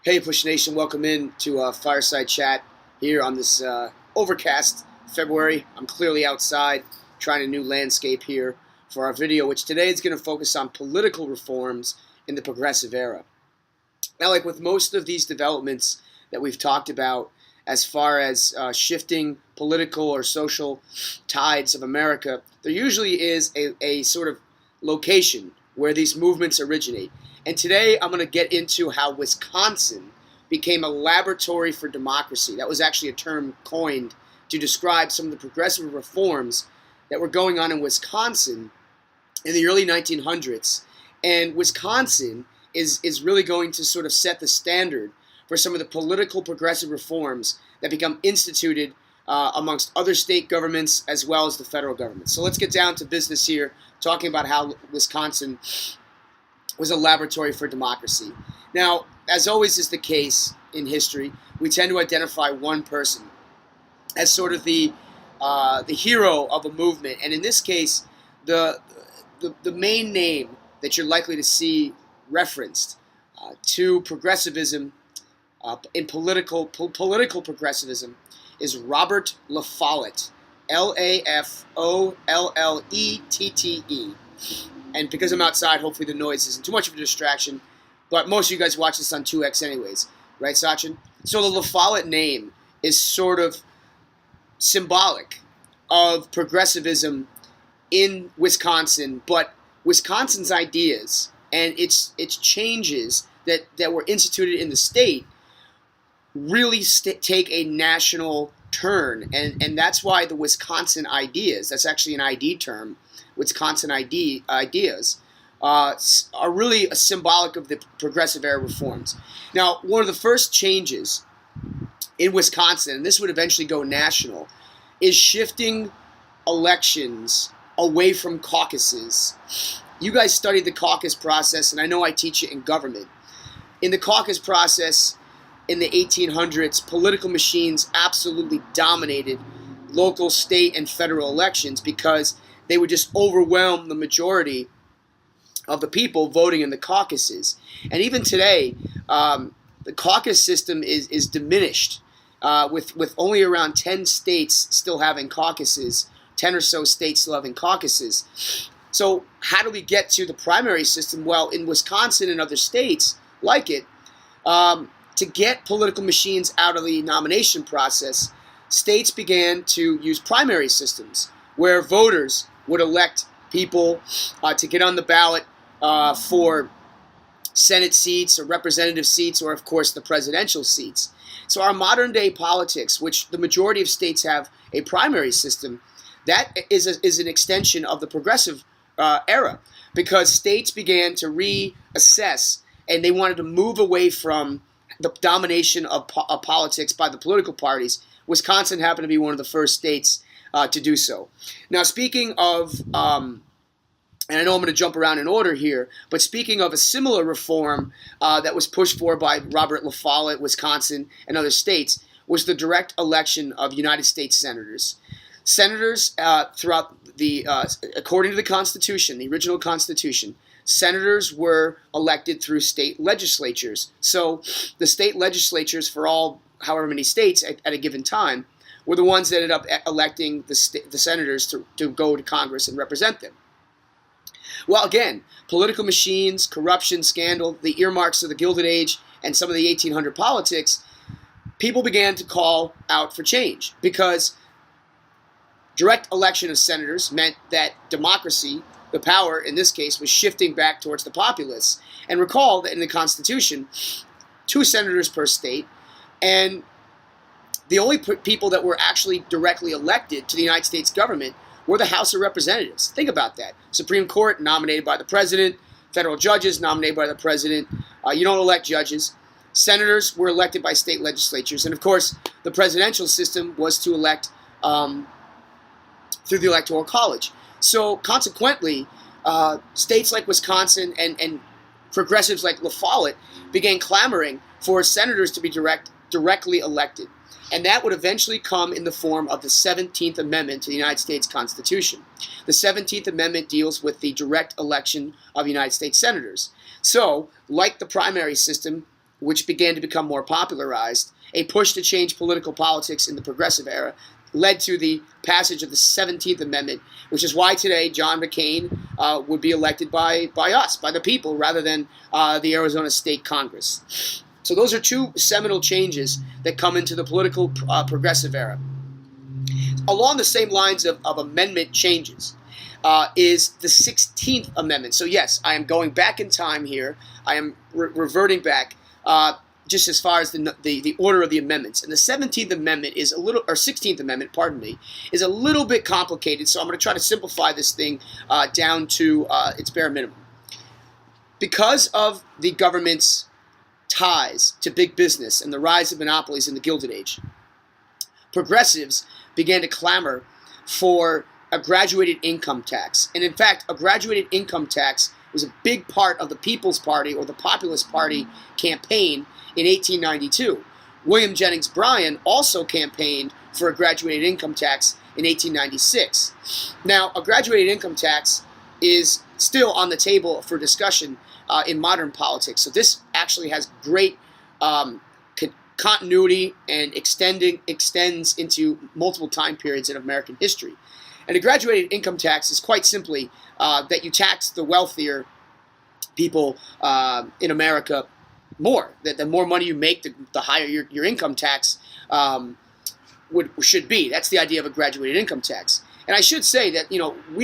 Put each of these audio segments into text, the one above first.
Hey, Push Nation, welcome in to Fireside Chat here on this overcast February. I'm clearly outside trying a new landscape here for our video, which today is going to focus on political reforms in the progressive era. Now, like with most of these developments that we've talked about as far as shifting political or social tides of America, there usually is a sort of location where these movements originate. And today I'm going to get into how Wisconsin became a laboratory for democracy. That was actually a term coined to describe some of the progressive reforms that were going on in Wisconsin in the early 1900s. And Wisconsin is really going to sort of set the standard for some of the political progressive reforms that become instituted amongst other state governments as well as the federal government. So let's get down to business here, talking about how Wisconsin was a laboratory for democracy. Now, as always is the case in history, we tend to identify one person as sort of the hero of a movement, and in this case, the main name that you're likely to see referenced to progressivism in political progressivism is Robert La Follette, Lafollettee. And because I'm outside, hopefully the noise isn't too much of a distraction. But most of you guys watch this on 2X anyways. Right, Sachin? So the La Follette name is sort of symbolic of progressivism in Wisconsin. But Wisconsin's ideas and its changes that were instituted in the state really take a national turn. And that's why the Wisconsin ideas, that's actually an ID term, Wisconsin ideas, are really a symbolic of the progressive era reforms. Now, one of the first changes in Wisconsin, and this would eventually go national, is shifting elections away from caucuses. You guys studied the caucus process, and I know I teach it in government. In the caucus process in the 1800s, political machines absolutely dominated local, state, and federal elections because they would just overwhelm the majority of the people voting in the caucuses. And even today, the caucus system is diminished, with only around 10 states still having caucuses, 10 or so states still having caucuses. So how do we get to the primary system? Well, in Wisconsin and other states like it, to get political machines out of the nomination process, states began to use primary systems where voters would elect people to get on the ballot for Senate seats or representative seats or, of course, the presidential seats. So our modern-day politics, which the majority of states have a primary system, that is an extension of the progressive era because states began to reassess and they wanted to move away from the domination of politics by the political parties. Wisconsin happened to be one of the first states to do so. Now, speaking of, and I know I'm going to jump around in order here, but speaking of a similar reform that was pushed for by Robert La Follette, Wisconsin, and other states, was the direct election of United States senators. Senators throughout the, according to the Constitution, the original Constitution, senators were elected through state legislatures. So the state legislatures for however many states at a given time were the ones that ended up electing the senators to go to Congress and represent them. Well, again, political machines, corruption, scandal, the earmarks of the Gilded Age, and some of the 1800 politics, people began to call out for change because direct election of senators meant that democracy, the power in this case, was shifting back towards the populace. And recall that in the Constitution, 2 senators per state, and the only people that were actually directly elected to the United States government were the House of Representatives. Think about that. Supreme Court nominated by the president, federal judges nominated by the president. You don't elect judges. Senators were elected by state legislatures. And of course, the presidential system was to elect through the Electoral College. So consequently, states like Wisconsin and progressives like La Follette began clamoring for senators to be directly elected. And that would eventually come in the form of the 17th Amendment to the United States Constitution. The 17th Amendment deals with the direct election of United States senators. So, like the primary system, which began to become more popularized, a push to change political politics in the progressive era, led to the passage of the 17th Amendment, which is why today John McCain would be elected by us, by the people, rather than the Arizona State Congress. So those are two seminal changes that come into the political progressive era. Along the same lines of amendment changes is the 16th Amendment. So yes, I am going back in time here. I am reverting back just as far as the order of the amendments. And the 17th Amendment is a little, or 16th Amendment, pardon me, is a little bit complicated. So I'm going to try to simplify this thing down to its bare minimum. Because of the government's ties to big business and the rise of monopolies in the Gilded Age, progressives began to clamor for a graduated income tax. And in fact, a graduated income tax was a big part of the People's Party or the Populist Party campaign in 1892. William Jennings Bryan also campaigned for a graduated income tax in 1896. Now, a graduated income tax is still on the table for discussion in modern politics. So this actually has great continuity and extends into multiple time periods in American history. And a graduated income tax is quite simply that you tax the wealthier people in America more. That the more money you make, the higher your income tax should be. That's the idea of a graduated income tax. And I should say that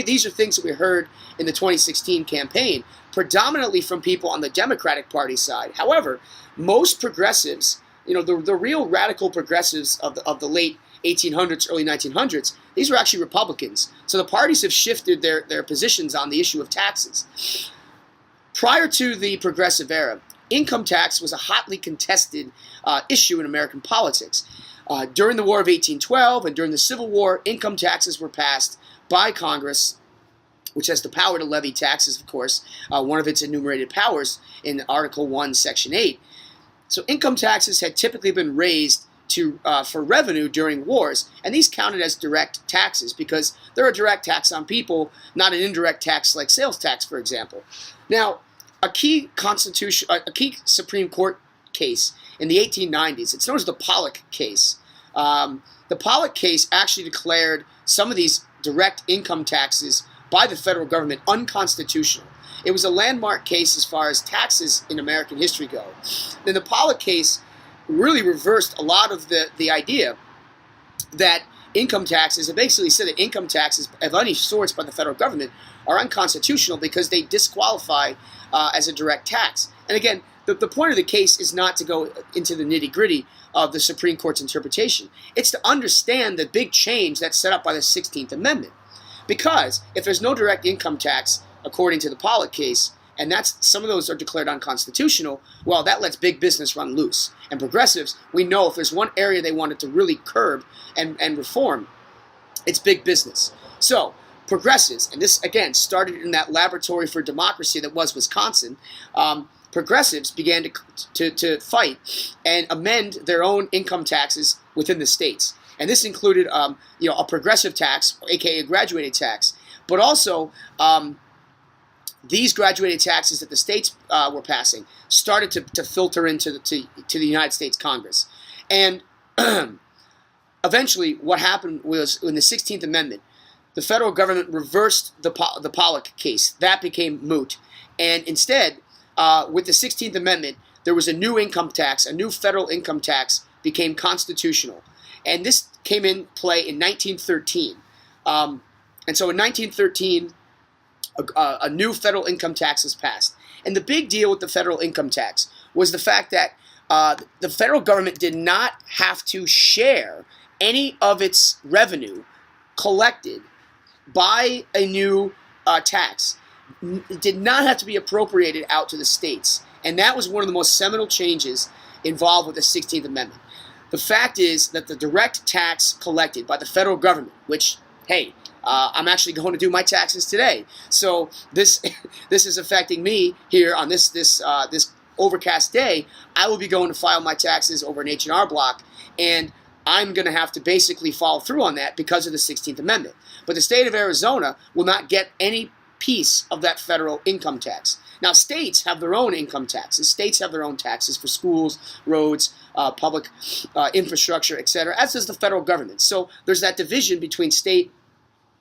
these are things that we heard in the 2016 campaign, predominantly from people on the Democratic Party side. However, most progressives, the real radical progressives of the late 1800s, early 1900s, these were actually Republicans. So the parties have shifted their positions on the issue of taxes. Prior to the progressive era, income tax was a hotly contested issue in American politics. During the War of 1812 and during the Civil War, income taxes were passed by Congress, which has the power to levy taxes, of course, one of its enumerated powers in Article 1, Section 8. So income taxes had typically been raised for revenue during wars, and these counted as direct taxes because they're a direct tax on people, not an indirect tax like sales tax, for example. Now, a key Supreme Court case in the 1890s, it's known as the Pollock case. The Pollock case actually declared some of these direct income taxes by the federal government unconstitutional. It was a landmark case as far as taxes in American history go. Then the Pollock case really reversed a lot of the idea that income taxes, it basically said that income taxes of any sorts by the federal government are unconstitutional because they disqualify as a direct tax. And again, the point of the case is not to go into the nitty-gritty of the Supreme Court's interpretation. It's to understand the big change that's set up by the 16th Amendment. Because if there's no direct income tax, according to the Pollock case, and some of those are declared unconstitutional, well, that lets big business run loose. And progressives, we know if there's one area they wanted to really curb and reform, it's big business. So progressives, and this again started in that laboratory for democracy that was Wisconsin, progressives began to fight and amend their own income taxes within the states. And this included a progressive tax, aka a graduated tax, but also these graduated taxes that the states were passing started to filter into the United States Congress. And eventually what happened was in the 16th Amendment, the federal government reversed the Pollock case. That became moot. And instead, with the 16th Amendment, there was a new income tax, a new federal income tax became constitutional. And this came in play in 1913. And so in 1913, a new federal income tax was passed. And the big deal with the federal income tax was the fact that the federal government did not have to share any of its revenue collected by a new tax. It did not have to be appropriated out to the states. And that was one of the most seminal changes involved with the 16th Amendment. The fact is that the direct tax collected by the federal government, which, hey, I'm actually going to do my taxes today. So this is affecting me here on this overcast day. I will be going to file my taxes over an H&R Block, and I'm going to have to basically follow through on that because of the 16th Amendment. But the state of Arizona will not get any piece of that federal income tax. Now, states have their own income taxes. States have their own taxes for schools, roads, public infrastructure, etc., as does the federal government. So there's that division between state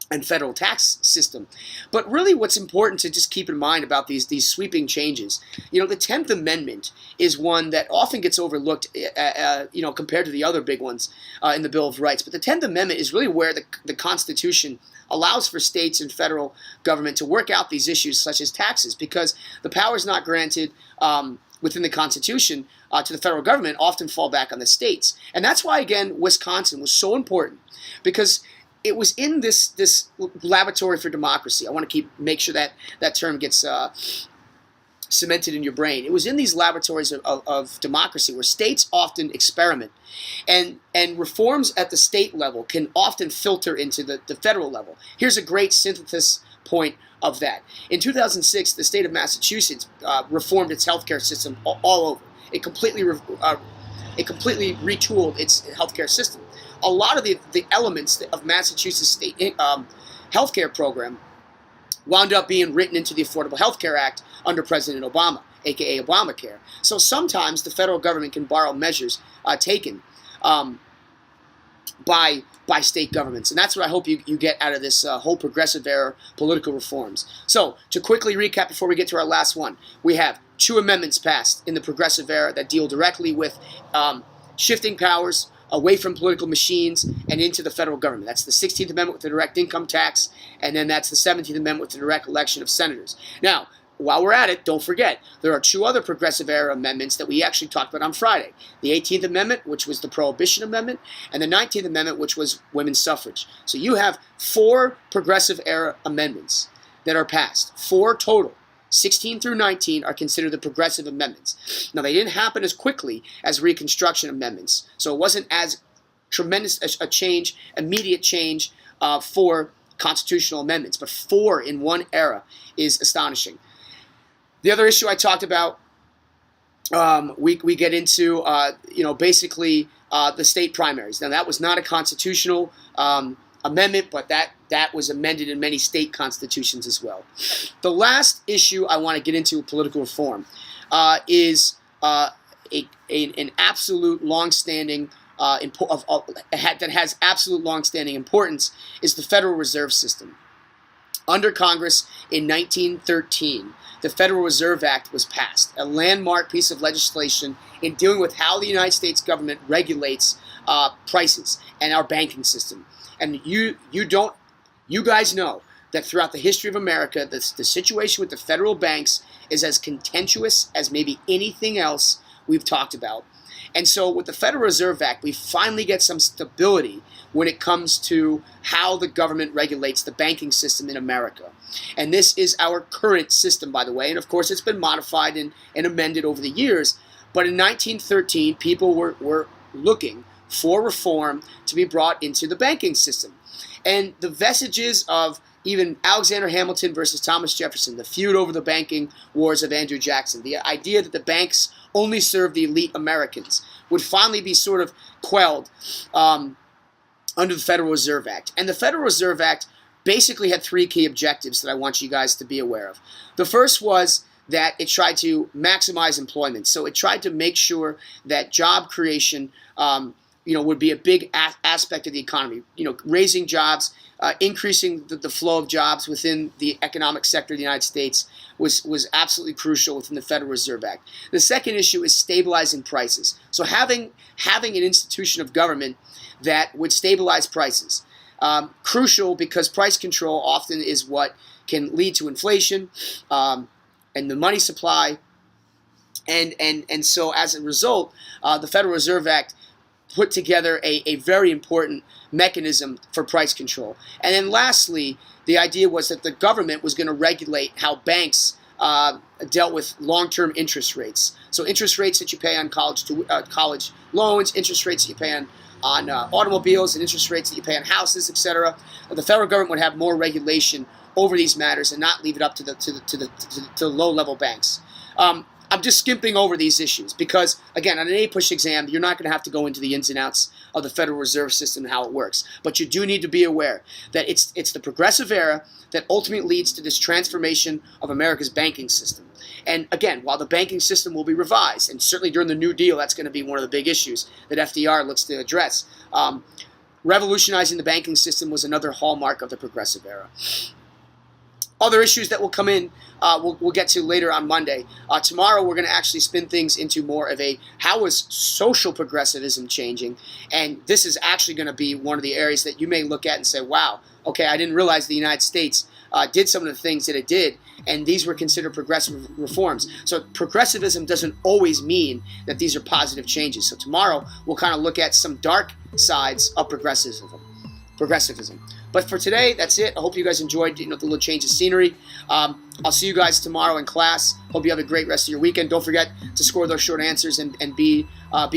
and federal tax system. But really what's important to just keep in mind about these sweeping changes, the 10th Amendment is one that often gets overlooked, compared to the other big ones in the Bill of Rights. But the 10th Amendment is really where the Constitution allows for states and federal government to work out these issues such as taxes, because the powers not granted within the Constitution to the federal government often fall back on the states. And that's why, again, Wisconsin was so important, because it was in this laboratory for democracy. I want to make sure that term gets cemented in your brain. It was in these laboratories of democracy where states often experiment, and reforms at the state level can often filter into the federal level. Here's a great synthesis point of that. In 2006, the state of Massachusetts reformed its healthcare system all over. It completely retooled its healthcare system. A lot of the elements of Massachusetts state healthcare program wound up being written into the Affordable Health Care Act under President Obama, aka Obamacare. So sometimes the federal government can borrow measures taken by state governments, and that's what I hope you get out of this whole progressive era political reforms. So to quickly recap before we get to our last one, we have 2 amendments passed in the progressive era that deal directly with shifting powers away from political machines and into the federal government. That's the 16th Amendment with the direct income tax, and then that's the 17th Amendment with the direct election of senators. Now, while we're at it, don't forget, there are 2 other progressive era amendments that we actually talked about on Friday. The 18th Amendment, which was the Prohibition Amendment, and the 19th Amendment, which was women's suffrage. So you have 4 progressive era amendments that are passed, 4 total. 16 through 19 are considered the progressive amendments. Now, they didn't happen as quickly as Reconstruction amendments, so it wasn't as tremendous a change, immediate change for constitutional amendments, but 4 in one era is astonishing. The other issue I talked about, we get into, basically the state primaries. Now, that was not a constitutional amendment, but that was amended in many state constitutions as well. The last issue I want to get into with political reform is an absolute long-standing that has absolute long-standing importance is the Federal Reserve System. Under Congress in 1913, the Federal Reserve Act was passed, a landmark piece of legislation in dealing with how the United States government regulates prices and our banking system. And you guys know that throughout the history of America, the situation with the federal banks is as contentious as maybe anything else we've talked about. And so with the Federal Reserve Act, we finally get some stability when it comes to how the government regulates the banking system in America. And this is our current system, by the way. And of course, it's been modified and amended over the years. But in 1913, people were looking for reform to be brought into the banking system. And the vestiges of even Alexander Hamilton versus Thomas Jefferson, the feud over the banking wars of Andrew Jackson, the idea that the banks only serve the elite Americans, would finally be sort of quelled under the Federal Reserve Act. And the Federal Reserve Act basically had 3 key objectives that I want you guys to be aware of. The first was that it tried to maximize employment. So it tried to make sure that job creation would be a big aspect of the economy. Raising jobs, increasing the flow of jobs within the economic sector of the United States was absolutely crucial within the Federal Reserve Act. The second issue is stabilizing prices. So having an institution of government that would stabilize prices. Crucial because price control often is what can lead to inflation and the money supply. And so as a result, the Federal Reserve Act put together a very important mechanism for price control. And then lastly, the idea was that the government was going to regulate how banks dealt with long-term interest rates. So interest rates that you pay on college loans, interest rates that you pay on automobiles, and interest rates that you pay on houses, etc. The federal government would have more regulation over these matters and not leave it up to the low-level banks. I'm just skimping over these issues because, again, on an APUSH exam, you're not going to have to go into the ins and outs of the Federal Reserve System and how it works. But you do need to be aware that it's the progressive era that ultimately leads to this transformation of America's banking system. And again, while the banking system will be revised, and certainly during the New Deal, that's going to be one of the big issues that FDR looks to address. Revolutionizing the banking system was another hallmark of the progressive era. Other issues that will come in, we'll get to later on Monday. Tomorrow, we're going to actually spin things into more of a, how is social progressivism changing? And this is actually going to be one of the areas that you may look at and say, wow, okay, I didn't realize the United States did some of the things that it did, and these were considered progressive reforms. So progressivism doesn't always mean that these are positive changes. So tomorrow, we'll kind of look at some dark sides of progressivism. But for today, that's it. I hope you guys enjoyed, the little change of scenery. I'll see you guys tomorrow in class. Hope you have a great rest of your weekend. Don't forget to score those short answers and be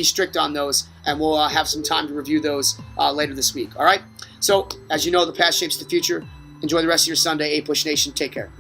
strict on those. And we'll have some time to review those later this week. All right? So, as you know, the past shapes the future. Enjoy the rest of your Sunday. APUSH Nation. Take care.